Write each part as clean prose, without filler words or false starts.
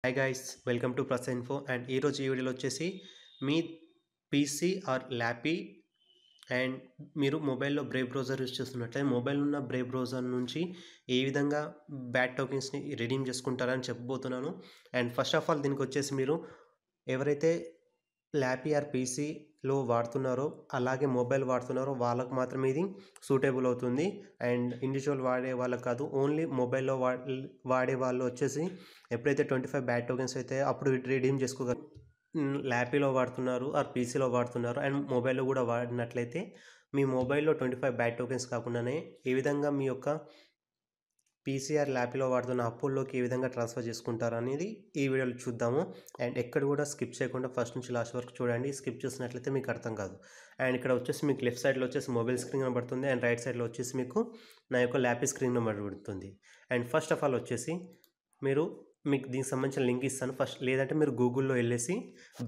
Hi guys, welcome to plus info. And ఈరోజు ఈ వీడియోలో వచ్చేసి మీ పీసీ ఆర్ ల్యాపీ అండ్ మీరు మొబైల్లో బ్రేవ్ బ్రౌజర్ యూస్ చేస్తున్నట్లయితే మొబైల్ ఉన్న బ్రేవ్ బ్రౌజర్ నుంచి ఏ విధంగా బ్యాడ్ టోకెన్స్ని రిడీమ్ చేసుకుంటారని చెప్పబోతున్నాను. అండ్ ఫస్ట్ ఆఫ్ ఆల్ దీనికి వచ్చేసి మీరు ఎవరైతే ల్యాపీ ఆర్ పీసీలో వాడుతున్నారో అలాగే మొబైల్ వాడుతున్నారో వాళ్ళకు మాత్రమే ఇది సూటబుల్ అవుతుంది. అండ్ ఇండివిజువల్ వాడే వాళ్ళకి కాదు, ఓన్లీ మొబైల్లో వాడే వాళ్ళు వచ్చేసి ఎప్పుడైతే 25 బ్యాడ్ టోకెన్స్ అయితే అప్పుడు రిడీమ్ చేసుకోగలరు. ల్యాపీలో వాడుతున్నారు ఆర్ పీసీలో వాడుతున్నారు అండ్ మొబైల్లో కూడా వాడినట్లయితే మీ మొబైల్లో 25 బ్యాడ్ టోకెన్స్ కాకుండానే ఏ విధంగా మీ యొక్క పీసీఆర్ ల్యాప్లో వాడుతున్న అప్పుల్లోకి ఏ విధంగా ట్రాన్స్ఫర్ చేసుకుంటారు అనేది ఈ వీడియోలో చూద్దాము. అండ్ ఎక్కడ కూడా స్కిప్ చేయకుండా ఫస్ట్ నుంచి లాస్ట్ వరకు చూడండి. స్కిప్ చేసినట్లయితే మీకు అర్థం కాదు. అండ్ ఇక్కడ వచ్చేసి మీకు లెఫ్ట్ సైడ్లో వచ్చేసి మొబైల్ స్క్రీన్ కనబడుతుంది అండ్ రైట్ సైడ్లో వచ్చేసి మీకు నా యొక్క ల్యాపీ స్క్రీన్ కనబడుతుంది. అండ్ ఫస్ట్ ఆఫ్ ఆల్ వచ్చేసి మీకు దీనికి సంబంధించిన లింక్ ఇస్తాను. ఫస్ట్ లేదంటే మీరు గూగుల్లో వెళ్ళేసి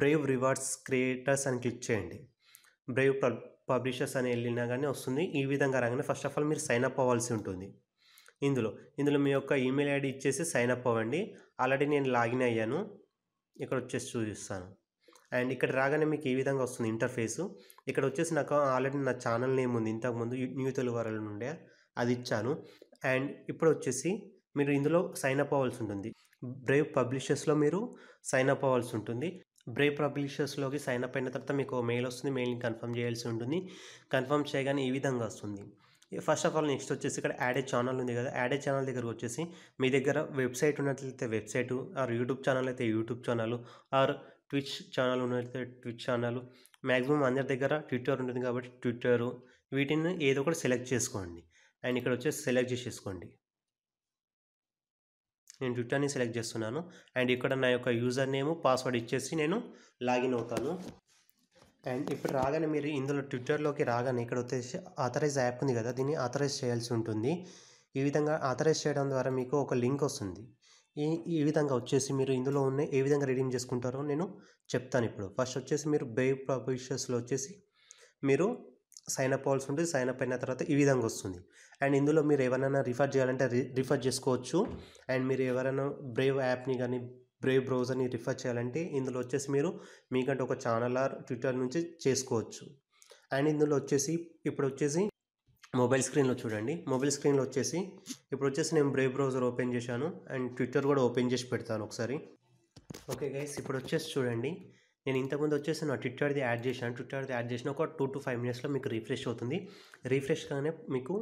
బ్రేవ్ రివార్డ్స్ క్రియేటర్స్ అని క్లిక్ చేయండి. బ్రేవ్ పబ్లిషర్స్ అని వెళ్ళినా కానీ వస్తుంది. ఈ విధంగా రాగానే ఫస్ట్ ఆఫ్ ఆల్ మీరు సైన్ అప్ అవ్వాల్సి ఉంటుంది. ఇందులో మీ యొక్క ఈమెయిల్ ఐడి ఇచ్చేసి సైన్ అప్ అవ్వండి. ఆల్రెడీ నేను లాగిన్ అయ్యాను, ఇక్కడ వచ్చేసి చూపిస్తాను. అండ్ ఇక్కడ రాగానే మీకు ఈ విధంగా వస్తుంది ఇంటర్ఫేసు. ఇక్కడ వచ్చేసి నాకు ఆల్రెడీ నా ఛానల్ నేమ్ ఉంది, ఇంతకుముందు న్యూ తెలుగు వరల్డ్ నుండే అది ఇచ్చాను. అండ్ ఇప్పుడు వచ్చేసి మీరు ఇందులో సైన్ అప్ అవ్వాల్సి ఉంటుంది. బ్రేవ్ పబ్లిషర్స్లో మీరు సైన్ అప్ అవ్వాల్సి ఉంటుంది. బ్రేవ్ పబ్లిషర్స్లోకి సైన్ అప్ అయిన తర్వాత మీకు మెయిల్ వస్తుంది. మెయిల్ని కన్ఫర్మ్ చేయాల్సి ఉంటుంది. కన్ఫర్మ్ చేయగానే ఈ విధంగా వస్తుంది. ఫస్ట్ ఆఫ్ ఆల్ నెక్స్ట్ వచ్చేసి ఇక్కడ యాడ్ ఏ ఛానల్ ఉంది కదా, యాడ్ ఏ ఛానల్ దగ్గరకు వచ్చేసి మీ దగ్గర వెబ్సైట్ ఉన్నట్లయితే వెబ్సైటు, ఆర్ యూట్యూబ్ ఛానల్ అయితే YouTube channel, or Twitch channel ఉన్నట్లయితే ట్విచ్ ఛానల్. మ్యాక్సిమం అందరి దగ్గర ట్విట్టర్ ఉంటుంది కాబట్టి ట్విట్టరు, వీటిని ఏదో ఒకటి సెలెక్ట్ చేసుకోండి. అండ్ ఇక్కడ వచ్చేసి సెలెక్ట్ చేసేసుకోండి. నేను ట్విట్టర్ని సెలెక్ట్ చేస్తున్నాను. అండ్ ఇక్కడ నా యొక్క యూజర్ నేమ్ పాస్వర్డ్ ఇచ్చేసి నేను లాగిన్ అవుతాను. అండ్ ఇప్పుడు రాగానే మీరు ఇందులో ట్విట్టర్లోకి రాగానే ఇక్కడ వచ్చేసి ఆథరైజ్ యాప్ ఉంది కదా, దీన్ని ఆథరైజ్ చేయాల్సి ఉంటుంది. ఈ విధంగా ఆథరైజ్ చేయడం ద్వారా మీకు ఒక లింక్ వస్తుంది. ఈ విధంగా వచ్చేసి మీరు ఇందులో ఉన్న ఏ విధంగా రిడీమ్ చేసుకుంటారో నేను చెప్తాను ఇప్పుడు. ఫస్ట్ వచ్చేసి మీరు బ్రేవ్ పబ్లిషర్స్లో వచ్చేసి మీరు సైన్ అప్ అవ్వాల్సి ఉంటుంది. సైన్ అప్ అయిన తర్వాత ఈ విధంగా వస్తుంది. అండ్ ఇందులో మీరు ఎవరైనా రిఫర్ చేయాలంటే రిఫర్ చేసుకోవచ్చు. అండ్ మీరు ఎవరైనా బ్రేవ్ యాప్ని కానీ బ్రేవ్ బ్రౌజర్ని రిఫర్ చేయాలంటే ఇందులో వచ్చేసి మీరు మీకంటే ఒక ఛానల్ ఆర్ ట్విట్టర్ నుంచి చేసుకోవచ్చు. అండ్ ఇందులో వచ్చేసి ఇప్పుడు వచ్చేసి మొబైల్ స్క్రీన్లో చూడండి. మొబైల్ స్క్రీన్లో వచ్చేసి ఇప్పుడు వచ్చేసి నేను బ్రేవ్ బ్రౌజర్ ఓపెన్ చేశాను అండ్ ట్విట్టర్ కూడా ఓపెన్ చేసి పెడతాను ఒకసారి. ఓకే గైస్, ఇప్పుడు వచ్చేసి చూడండి, నేను ఇంతకుముందు వచ్చేసి నా ట్విట్టర్ది యాడ్ చేశాను. ట్విట్టర్ది యాడ్ చేసిన ఒక 2 to 5 మినిట్స్లో మీకు రిఫ్రెష్ అవుతుంది. రిఫ్రెష్ కాగానే మీకు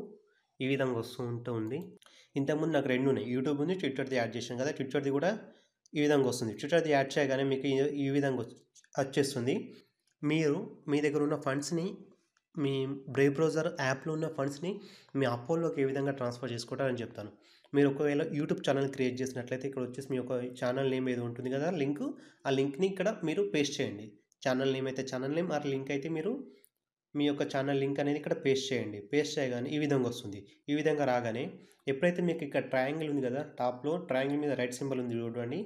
ఈ విధంగా వస్తూ ఉంది. ఇంతకుముందు నాకు 2 ఉన్నాయి, యూట్యూబ్ ఉంది, ట్విట్టర్ది యాడ్ చేశాను కదా, ట్విట్టర్ది కూడా ఈ విధంగా వస్తుంది. ట్విట్టర్ది యాడ్ చేయగానే మీకు ఈ విధంగా వచ్చేస్తుంది. మీరు మీ దగ్గర ఉన్న ఫండ్స్ని, మీ బ్రేవ్ బ్రౌజర్ యాప్లో ఉన్న ఫండ్స్ని మీ అపోలోకి ఏ విధంగా ట్రాన్స్ఫర్ చేసుకుంటారని చెప్తాను. మీరు ఒకవేళ యూట్యూబ్ ఛానల్ క్రియేట్ చేసినట్లయితే ఇక్కడ వచ్చేసి మీ యొక్క ఛానల్ నేమ్ ఏదో ఉంటుంది కదా, లింక్, ఆ లింక్ని ఇక్కడ మీరు పేస్ట్ చేయండి. ఛానల్ నేమ్ అయితే ఛానల్ నేమ్, ఆ లింక్ అయితే మీరు మీ యొక్క ఛానల్ లింక్ అనేది ఇక్కడ పేస్ట్ చేయండి. పేస్ట్ చేయగానే ఈ విధంగా వస్తుంది. ఈ విధంగా రాగానే ఎప్పుడైతే మీకు ఇక్కడ ట్రయాంగిల్ ఉంది కదా, టాప్లో ట్రయాంగిల్ మీద రైట్ సింబల్ ఉంది చూడండి,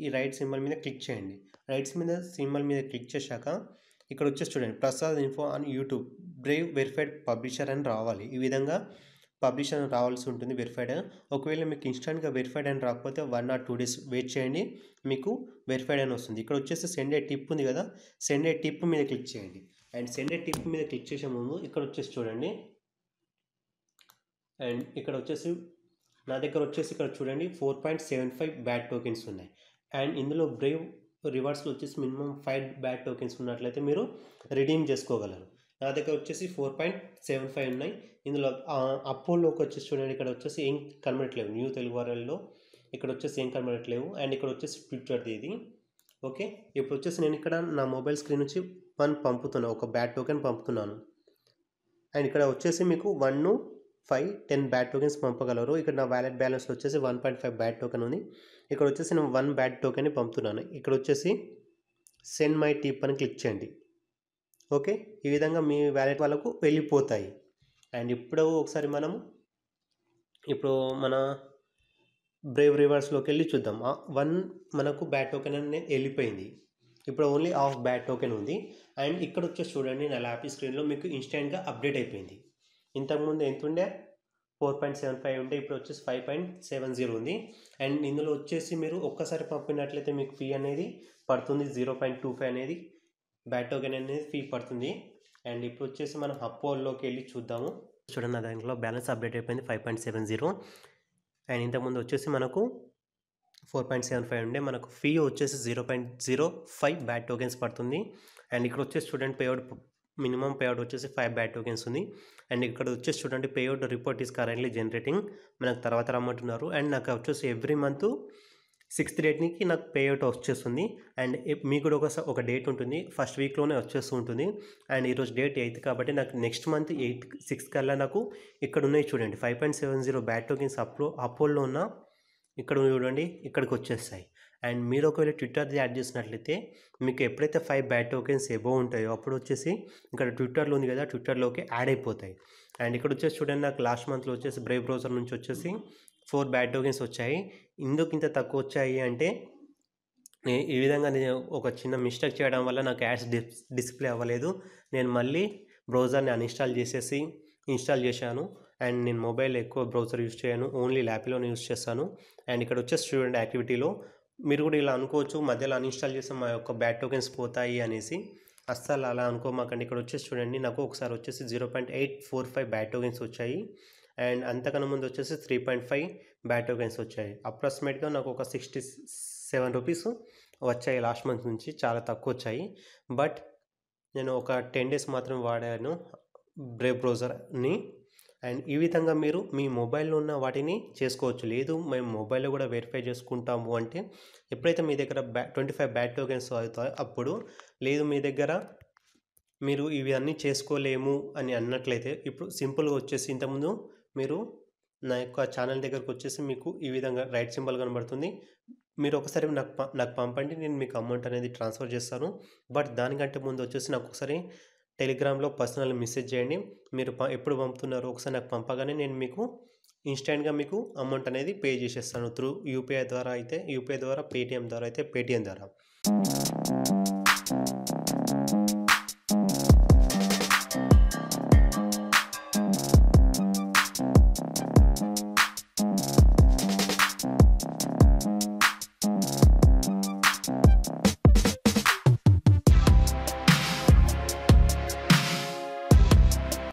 ఈ రైట్ సింబల్ మీద క్లిక్ చేయండి. రైట్ సింబల్ మీద క్లిక్ చేశాక ఇక్కడ వచ్చేసి చూడండి, Prasad info on YouTube Brave verified publisher అని రావాలి. ఈ విధంగా పబ్లిషర్ అని రావాల్సి ఉంటుంది, వెరిఫైడ్. ఒకవేళ మీకు ఇన్స్టాంట్గా వెరిఫైడ్ అని రాకపోతే 1 or 2 days వెయిట్ చేయండి, మీకు వెరిఫైడ్ అని వస్తుంది. ఇక్కడ వచ్చేసి సెండ్ ఏ టిప్ ఉంది కదా, సెండ్ ఏ టిప్ మీద క్లిక్ చేయండి. అండ్ సెండ్ ఏ టిప్ మీద క్లిక్ చేసే ముందు ఇక్కడ వచ్చేసి చూడండి, అండ్ ఇక్కడ వచ్చేసి నా దగ్గర వచ్చేసి ఇక్కడ చూడండి 4.75 బ్యాడ్ టోకెన్స్ ఉన్నాయి. అండ్ ఇందులో బ్రేవ్ రివార్డ్స్లో వచ్చేసి మినిమం 5 బ్యాడ్ టోకెన్స్ ఉన్నట్లయితే మీరు రిడీమ్ చేసుకోగలరు. నా దగ్గర వచ్చేసి 4.75 ఉన్నాయి. ఇందులో అపోలోకి వచ్చేసి చూడండి, ఇక్కడ వచ్చేసి ఏం కనబడట్లేవు. న్యూ తెలుగు వరల్డ్లో ఇక్కడ వచ్చేసి ఏం కనబడట్లేవు. అండ్ ఇక్కడ వచ్చేసి ట్విట్టర్ది ఇది. ఓకే, ఇప్పుడు వచ్చేసి నేను ఇక్కడ నా మొబైల్ స్క్రీన్ నుంచి 1 పంపుతున్నాను, ఒక బ్యాడ్ టోకెన్ పంపుతున్నాను. అండ్ ఇక్కడ వచ్చేసి మీకు 1, 5, 10 బ్యాడ్ టోకెన్స్ పంపగలరు. ఇక్కడ నా వ్యాలెట్ బ్యాలెన్స్లో వచ్చేసి 1.5 బ్యాడ్ టోకెన్ ఉంది. ఇక్కడ వచ్చేసి నేను 1 బ్యాడ్ టోకెన్ని పంపుతున్నాను. ఇక్కడ వచ్చేసి సెండ్ మై టిప్ అని క్లిక్ చేయండి. ఓకే, ఈ విధంగా మీ వ్యాలెట్ వాళ్ళకు వెళ్ళిపోతాయి. అండ్ ఇప్పుడు ఒకసారి ఇప్పుడు మన బ్రేవ్ రివార్డ్స్లోకి వెళ్ళి చూద్దాం. 1 మనకు బ్యాడ్ టోకెన్ అనేది వెళ్ళిపోయింది. ఇప్పుడు ఓన్లీ హాఫ్ బ్యాడ్ టోకెన్ ఉంది. అండ్ ఇక్కడ వచ్చేసి చూడండి, నా ల్యాపీ స్క్రీన్లో మీకు ఇన్స్టెంట్గా అప్డేట్ అయిపోయింది. ఇంతకుముందు ఎంత ఉండే 4.75 ఉంటే ఇప్పుడు వచ్చేసి 5.70 ఉంది. అండ్ ఇందులో వచ్చేసి మీరు ఒక్కసారి పంపినట్లయితే మీకు ఫీ అనేది పడుతుంది 0.25 అనేది బ్యాట్ టోకెన్ అనేది ఫీ పడుతుంది. అండ్ ఇప్పుడు వచ్చేసి మనం అపోలోకి వెళ్ళి చూద్దాము. చూడండి నా దాంట్లో బ్యాలెన్స్ అప్డేట్ అయిపోయింది 5.70. అండ్ ఇంతకుముందు వచ్చేసి మనకు 4.75 ఉండే, మనకు ఫీ వచ్చేసి 0.05 బ్యాట్ టోకెన్స్ పడుతుంది. అండ్ ఇక్కడ వచ్చేసి చూడండి పేఅవుట్ మినిమం పేఅవుట్ వచ్చేసి 5 బ్యాట్ టోకెన్స్ ఉంది. అండ్ ఇక్కడ వచ్చేసి చూడండి payout report is currently generating, మనకు తర్వాత రమ్మంటున్నారు. అండ్ నాకు వచ్చేసి ఎవ్రీ మంత్ 6th డేట్కి నాకు పేఅవుట్ వచ్చేస్తుంది. అండ్ మీకు కూడా ఒక డేట్ ఉంటుంది, ఫస్ట్ వీక్లోనే వచ్చేస్తూ ఉంటుంది. అండ్ ఈరోజు డేట్ 8th కాబట్టి నాకు నెక్స్ట్ మంత్ 6th కల్లా నాకు ఇక్కడ ఉన్నాయి చూడండి 5.70 బ్యాట్ టోకెన్స్ అపోలో ఉన్న ఇక్కడ చూడండి ఇక్కడికి వచ్చేస్తాయి. అండ్ మీరు ఒకవేళ ట్విట్టర్ది యాడ్ చేసినట్లయితే మీకు ఎప్పుడైతే 5 బ్యాట్ టోకెన్స్ ఎబోవ్ ఉంటాయో అప్పుడు వచ్చేసి ఇక్కడ ట్విట్టర్లో ఉంది కదా, ట్విట్టర్లోకి యాడ్ అయిపోతాయి. అండ్ ఇక్కడ వచ్చేసి చూడండి నాకు లాస్ట్ మంత్లో వచ్చేసి బ్రేవ్ బ్రౌజర్ నుంచి వచ్చేసి 4 బ్యాట్ టోకెన్స్ వచ్చాయి. ఎందుకు ఇంత తక్కువ వచ్చాయి అంటే ఈ విధంగా నేను ఒక చిన్న మిస్టేక్ చేయడం వల్ల నాకు యాడ్స్ డిస్ప్లే అవ్వలేదు. నేను మళ్ళీ బ్రౌజర్ని అన్ఇన్స్టాల్ చేసేసి ఇన్స్టాల్ చేశాను. అండ్ నేను మొబైల్ ఎక్కువ బ్రౌజర్ యూస్ చేయను, ఓన్లీ ల్యాప్లోనే యూస్ చేస్తాను. అండ్ ఇక్కడ వచ్చేసి చూడండి యాక్టివిటీలో మీరు కూడా ఇలా అనుకోవచ్చు మధ్యలో అన్ఇన్స్టాల్ చేస్తే మా యొక్క బ్యాట్ టోకెన్స్ పోతాయి అనేసి. అస్సలు అలా అనుకోమాకండి. ఇక్కడ వచ్చేసి చూడండి నాకు ఒకసారి వచ్చేసి 0.845 బ్యాట్ టోకెన్స్ వచ్చాయి. అండ్ అంతకన్నా ముందు వచ్చేసి 3.5 బ్యాట్ టోకెన్స్ వచ్చాయి. అప్రాక్సిమేట్గా నాకు ఒక 67 రూపీస్ వచ్చాయి లాస్ట్ మంత్ నుంచి, చాలా తక్కువ వచ్చాయి. బట్ నేను ఒక 10 డేస్ మాత్రం వాడాను బ్రేవ్ బ్రౌజర్ని. అండ్ ఈ విధంగా మీరు మీ మొబైల్లో ఉన్న వాటిని చేసుకోవచ్చు. లేదు మేము మొబైల్లో కూడా వెరిఫై చేసుకుంటాము అంటే ఎప్పుడైతే మీ దగ్గర 25 బ్యాట్ టోకెన్స్ అవుతాయో అప్పుడు, లేదు మీ దగ్గర మీరు ఇవి అన్నీ చేసుకోలేము అని అన్నట్లయితే ఇప్పుడు సింపుల్గా వచ్చేసి ఇంతకుముందు మీరు నా యొక్క ఛానల్ దగ్గరకు వచ్చేసి మీకు ఈ విధంగా రైట్ సింబల్ కనబడుతుంది. మీరు ఒకసారి నాకు పంపండి, నేను మీకు అమౌంట్ అనేది ట్రాన్స్ఫర్ చేస్తాను. బట్ దానికంటే ముందు వచ్చేసి నాకు ఒకసారి టెలిగ్రామ్లో పర్సనల్ మెసేజ్ చేయండి. మీరు ఎప్పుడు పంపుతున్నారో ఒకసారి నాకు పంపగానే నేను మీకు ఇన్స్టెంట్గా మీకు అమౌంట్ అనేది పే చేసేస్తాను. త్రూ యూపీఐ ద్వారా అయితే యూపీఐ ద్వారా, పేటిఎం ద్వారా అయితే పేటిఎం ద్వారా.